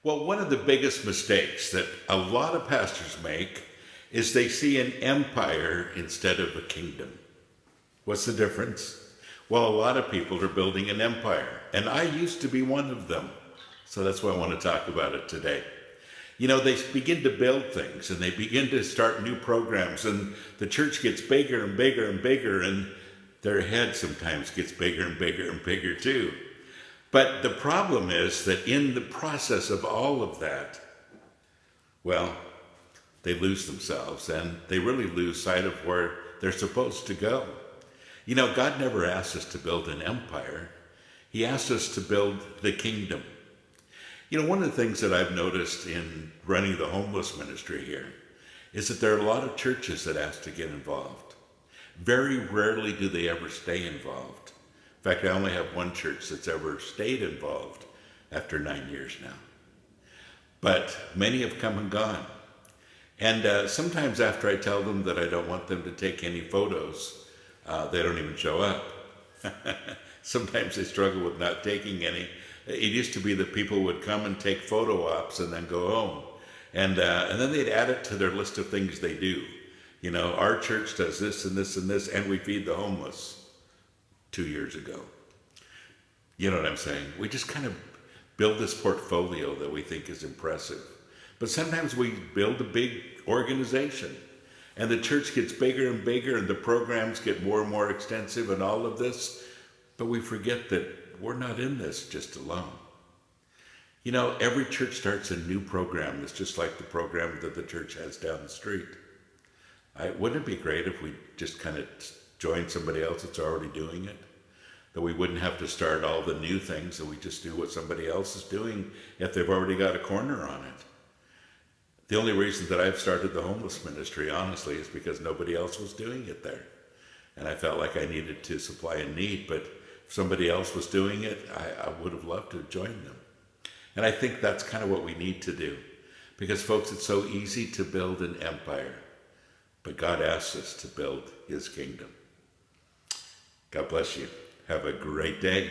Well, one of the biggest mistakes that a lot of pastors make is they see an empire instead of a kingdom. What's the difference? Well, a lot of people are building an empire, and I used to be one of them. So that's why I want to talk about it today. You know, they begin to build things and they begin to start new programs, and the church gets bigger and bigger and bigger, and their head sometimes gets bigger and bigger and bigger too. But the problem is that in the process of all of that, well, they lose themselves and they really lose sight of where they're supposed to go. You know, God never asked us to build an empire. He asked us to build the kingdom. You know, one of the things that I've noticed in running the homeless ministry here is that there are a lot of churches that ask to get involved. Very rarely do they ever stay involved. In fact, I only have one church that's ever stayed involved after 9 years now. But many have come and gone. And sometimes after I tell them that I don't want them to take any photos, they don't even show up. Sometimes they struggle with not taking any. It used to be that people would come and take photo ops and then go home. And then they'd add it to their list of things they do. You know, our church does this and this and this, and we feed the homeless 2 years ago. You know what I'm saying? We just kind of build this portfolio that we think is impressive. But sometimes we build a big organization, and the church gets bigger and bigger, and the programs get more and more extensive and all of this, but we forget that we're not in this just alone. You know, every church starts a new program that's just like the program that the church has down the street. Wouldn't it be great if we just kind of joined somebody else that's already doing it? That we wouldn't have to start all the new things, that we just do what somebody else is doing if they've already got a corner on it. The only reason that I've started the homeless ministry, honestly, is because nobody else was doing it there. And I felt like I needed to supply a need, but if somebody else was doing it, I would have loved to have joined them. And I think that's kind of what we need to do. Because folks, it's so easy to build an empire, but God asks us to build his kingdom. God bless you. Have a great day.